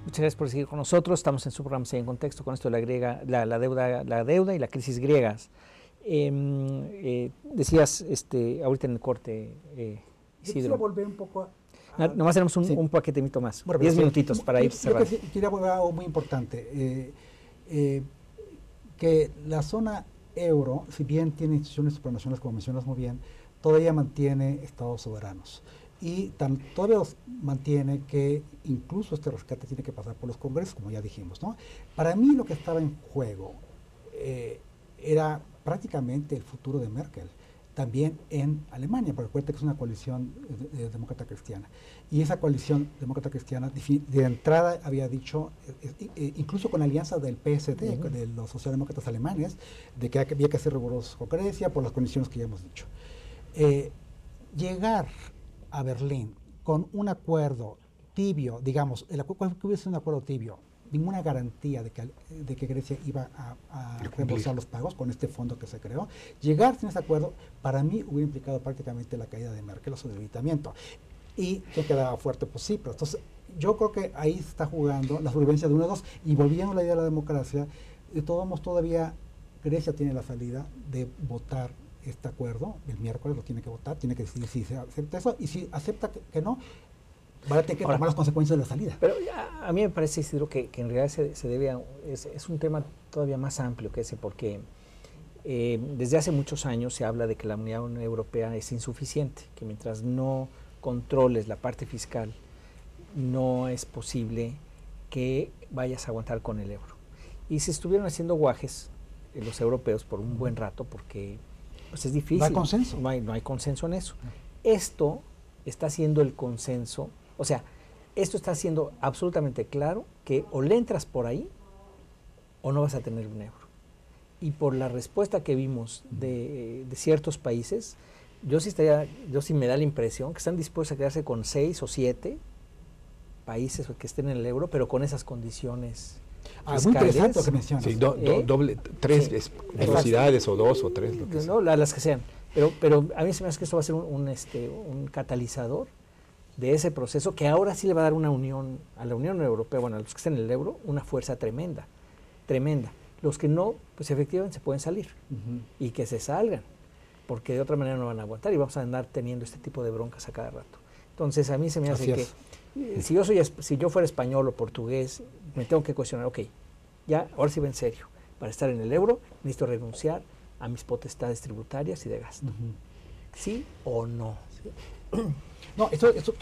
Muchas gracias por seguir con nosotros. Estamos en su programa en Contexto con esto de la deuda y la crisis griegas. Decías ahorita en el corte, Yo Isidro. quisiera volver un poco a... Nomás tenemos Sí. un paquetito más. Bueno, 10 sí. minutitos para ir cerrando. Yo quería volver a algo muy importante. Que la zona euro, si bien tiene instituciones supranacionales, como mencionas muy bien, todavía mantiene estados soberanos. Y todavía mantiene que incluso este rescate tiene que pasar por los congresos, como ya dijimos, ¿no? Para mí lo que estaba en juego era prácticamente el futuro de Merkel, también en Alemania, porque recuerda que es una coalición demócrata cristiana. Y esa coalición demócrata cristiana de entrada había dicho, incluso con la alianza del PSD, de los socialdemócratas alemanes, de que había que ser rigurosos con Grecia por las condiciones que ya hemos dicho. Llegar a Berlín con un acuerdo tibio, digamos, ¿cuál hubiese un acuerdo tibio? Ninguna garantía de que Grecia iba a reembolsar los pagos con este fondo que se creó. Llegar sin ese acuerdo, para mí, hubiera implicado prácticamente la caída de Merkel o su debilitamiento. Y que quedaba fuerte, pues sí, pero entonces yo creo que ahí está jugando la supervivencia de uno de dos. Y volviendo a la idea de la democracia, de todos modos todavía Grecia tiene la salida de votar este acuerdo, el miércoles lo tiene que votar, tiene que decidir si se acepta eso, y si acepta que no, va a tener que tomar las consecuencias de la salida. Pero a mí me parece, Isidro, que en realidad se debe es un tema todavía más amplio que ese, porque desde hace muchos años se habla de que la Unión Europea es insuficiente, que mientras no controles la parte fiscal, no es posible que vayas a aguantar con el euro. Y se estuvieron haciendo guajes los europeos por un buen rato, porque pues es difícil. No hay consenso. No hay consenso en eso. Esto está haciendo el consenso, o sea, esto está haciendo absolutamente claro que o le entras por ahí o no vas a tener un euro. Y por la respuesta que vimos de ciertos países, yo sí me da la impresión que están dispuestos a quedarse con 6 o 7 países que estén en el euro, pero con esas condiciones fiscales. Muy interesante lo que mencionas. Sí, tres velocidades o 2 o 3. Lo que no, las que sean. Pero a mí se me hace que esto va a ser un catalizador de ese proceso que ahora sí le va a dar a la Unión Europea, bueno, a los que estén en el euro, una fuerza tremenda, tremenda. Los que no, pues efectivamente se pueden salir y que se salgan, porque de otra manera no van a aguantar y vamos a andar teniendo este tipo de broncas a cada rato. Entonces a mí se me hace que si yo fuera español o portugués, me tengo que cuestionar, ok, ya, ahora sí va en serio, para estar en el euro necesito renunciar a mis potestades tributarias y de gasto. ¿Sí o no? Sí. No,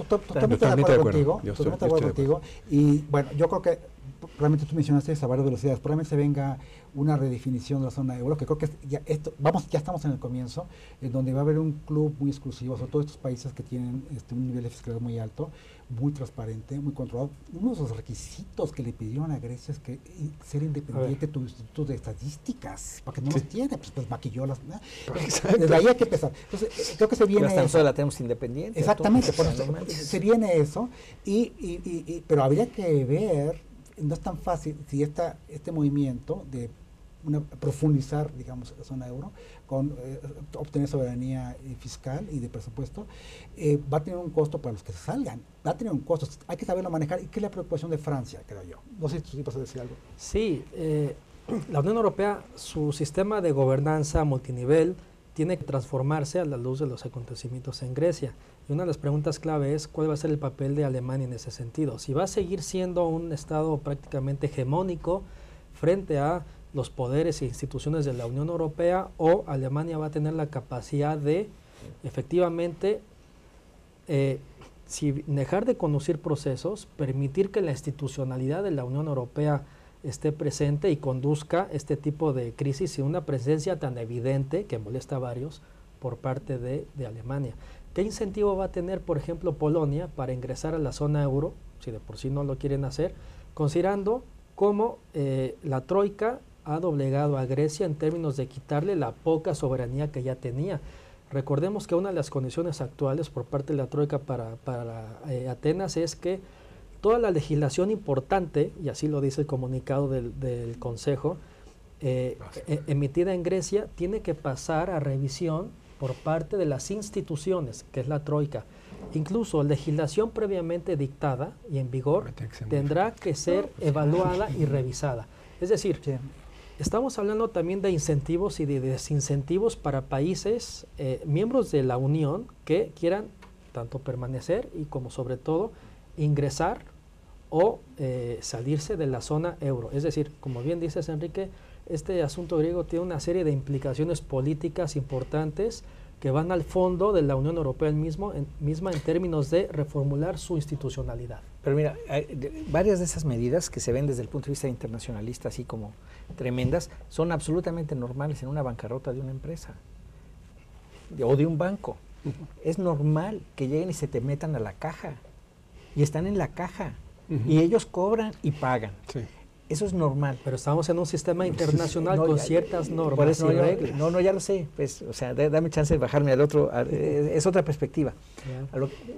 totalmente de acuerdo contigo. Totalmente de acuerdo contigo. Y bueno, yo creo que probablemente tú mencionaste a varias velocidades, probablemente venga una redefinición de la zona euro, que creo que ya estamos en el comienzo, en donde va a haber un club muy exclusivo, sobre todo estos países que tienen un nivel de fiscalidad muy alto, muy transparente, muy controlado. Uno de los requisitos que le pidieron a Grecia es que ser independiente tu instituto de estadísticas, porque no los tiene, pues maquilló las... Desde ahí hay que empezar. Entonces, creo que se viene... Tan solo la tenemos independiente. Exactamente, se viene eso, pero habría que ver, no es tan fácil si este movimiento de profundizar, digamos, la zona euro, con obtener soberanía fiscal y de presupuesto, va a tener un costo para los que se salgan, va a tener un costo, hay que saberlo manejar, y qué es la preocupación de Francia, creo yo. No sé si tú vas a decir algo. Sí, la Unión Europea, su sistema de gobernanza multinivel tiene que transformarse a la luz de los acontecimientos en Grecia. Y una de las preguntas clave es cuál va a ser el papel de Alemania en ese sentido. Si va a seguir siendo un Estado prácticamente hegemónico frente a los poderes e instituciones de la Unión Europea, o Alemania va a tener la capacidad de efectivamente dejar de conducir procesos, permitir que la institucionalidad de la Unión Europea esté presente y conduzca este tipo de crisis, y una presencia tan evidente que molesta a varios por parte de Alemania. ¿Qué incentivo va a tener, por ejemplo, Polonia para ingresar a la zona euro, si de por sí no lo quieren hacer, considerando cómo la Troika ha doblegado a Grecia en términos de quitarle la poca soberanía que ya tenía? Recordemos que una de las condiciones actuales por parte de la Troika para Atenas es que toda la legislación importante, y así lo dice el comunicado del Consejo, emitida en Grecia, tiene que pasar a revisión por parte de las instituciones, que es la Troika. incluso legislación previamente dictada y en vigor tendrá que ser evaluada y revisada. Es decir, estamos hablando también de incentivos y de desincentivos para países miembros de la Unión que quieran tanto permanecer y como sobre todo ingresar o salirse de la zona euro. Es decir, como bien dices, Enrique, este asunto griego tiene una serie de implicaciones políticas importantes que van al fondo de la Unión Europea misma en términos de reformular su institucionalidad. Pero mira, varias de esas medidas que se ven desde el punto de vista internacionalista así como tremendas, son absolutamente normales en una bancarrota de una empresa o de un banco. Es normal que lleguen y se te metan a la caja y están en la caja y ellos cobran y pagan. Sí. Eso es normal. Pero estamos en un sistema internacional con ciertas normas y reglas. No, ya lo sé. Pues, o sea, dame chance de bajarme al otro. Es otra perspectiva.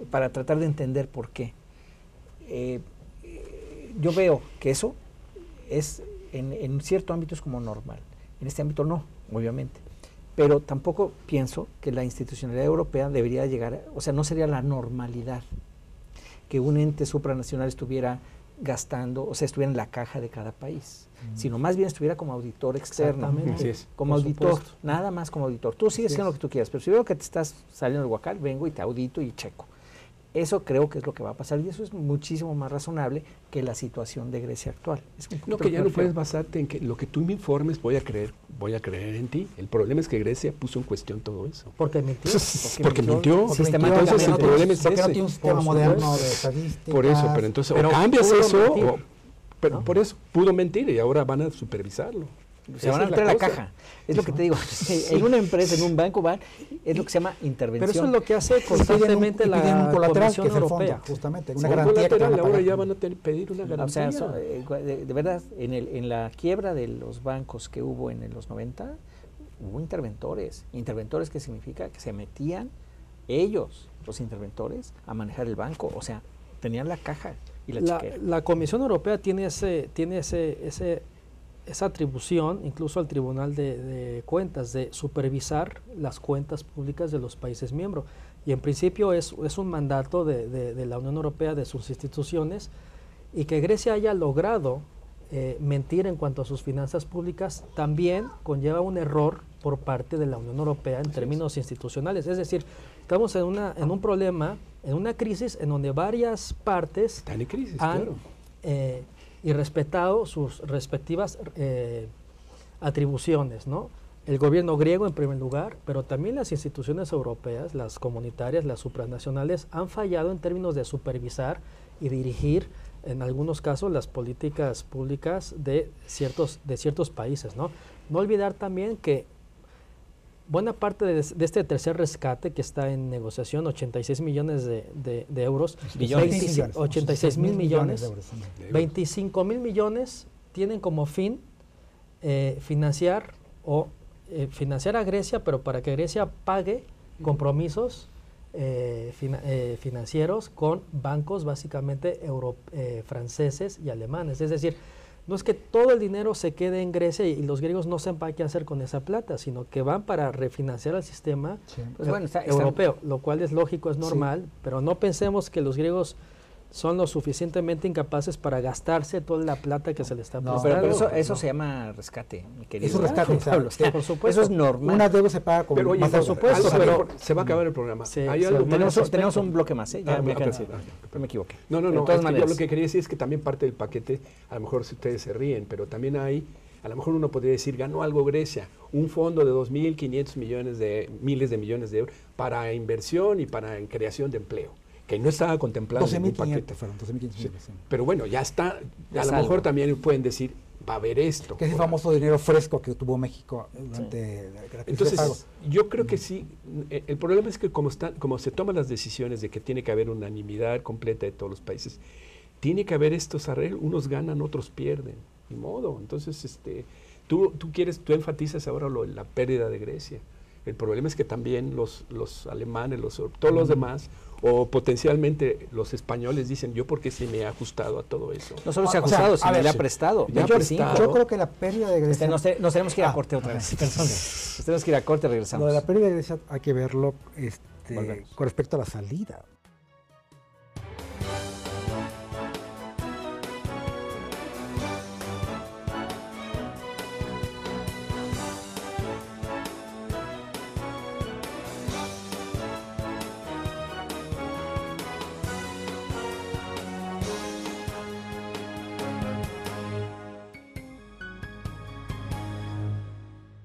Para tratar de entender por qué. Yo veo que eso es en cierto ámbito es como normal. En este ámbito no, obviamente. Pero tampoco pienso que la institucionalidad europea debería llegar, o sea, no sería la normalidad que un ente supranacional estuviera gastando, o sea, estuviera en la caja de cada país, sino más bien estuviera como auditor externo, como auditor, nada más como auditor. Tú sigues haciendo lo que tú quieras, pero si veo que te estás saliendo del huacal, vengo y te audito y checo. Eso creo que es lo que va a pasar y eso es muchísimo más razonable que la situación de Grecia actual. No, que ya no puedes basarte en que lo que tú me informes voy a creer en ti. El problema es que Grecia puso en cuestión todo eso. ¿Porque mintió? Porque mintió. Entonces el problema es porque no tiene un sistema moderno de estadística. Por eso, pero entonces o cambias eso, pero por eso pudo mentir y ahora van a supervisarlo. Se van a meter a la caja. Es lo que te digo. En una empresa, en un banco, es lo que se llama intervención. Pero eso es lo que hace constantemente la Comisión Europea. Justamente, una garantía que ahora ya van a pedir una garantía. O sea, de verdad, en la quiebra de los bancos que hubo en los 90, hubo interventores. ¿Interventores qué significa? Que se metían ellos, los interventores, a manejar el banco. O sea, tenían la caja y la chequera. La Comisión Europea tiene esa atribución, incluso al Tribunal de Cuentas, de supervisar las cuentas públicas de los países miembros. Y en principio es un mandato de la Unión Europea, de sus instituciones, y que Grecia haya logrado mentir en cuanto a sus finanzas públicas también conlleva un error por parte de la Unión Europea en términos institucionales. Es decir, estamos en un problema, en una crisis en donde varias partes han y respetado sus respectivas atribuciones, ¿no? El gobierno griego en primer lugar, pero también las instituciones europeas, las comunitarias, las supranacionales, han fallado en términos de supervisar y dirigir, en algunos casos, las políticas públicas de ciertos países, ¿no? No olvidar también que buena parte de este tercer rescate que está en negociación, 86 millones de euros, 86 mil millones, 25 mil millones tienen como fin financiar a Grecia, pero para que Grecia pague compromisos financieros con bancos básicamente franceses y alemanes. Es decir, no es que todo el dinero se quede en Grecia y los griegos no sepan qué hacer con esa plata, sino que van para refinanciar el sistema europeo, lo cual es lógico, es normal, pero no pensemos que los griegos son lo suficientemente incapaces para gastarse toda la plata que se les está prestando. Pero eso se llama rescate, mi querido. Eso es rescate, Pablo, por supuesto. Eso es normal. Una deuda se paga con por supuesto, pero se va a acabar el programa. Tenemos un bloque más, ya me equivoqué. No, yo lo que quería decir es que también parte del paquete, a lo mejor si ustedes se ríen, pero también hay, a lo mejor uno podría decir, ganó algo Grecia, un fondo de 2.500 miles de millones de euros para inversión y para creación de empleo, que no estaba contemplado en el paquete. Fueron 12.500 sí. Pero bueno, ya está, a lo mejor también pueden decir, va a haber esto. Que es el famoso dinero fresco que tuvo México durante la crisis. Entonces, yo creo que sí, el problema es que como se toman las decisiones de que tiene que haber unanimidad completa de todos los países, tiene que haber estos arreglos, unos ganan, otros pierden, ni modo. Entonces, tú enfatizas ahora la pérdida de Grecia. El problema es que también los alemanes, todos los demás, o potencialmente los españoles dicen, yo porque sí me he ajustado a todo eso. No solo se ha ajustado, sino le ha prestado. Yo creo que la pérdida de Grecia... Nos tenemos que ir a corte otra vez. Nos tenemos que ir a corte y regresamos. Lo de la pérdida de Grecia hay que verlo con respecto a la salida.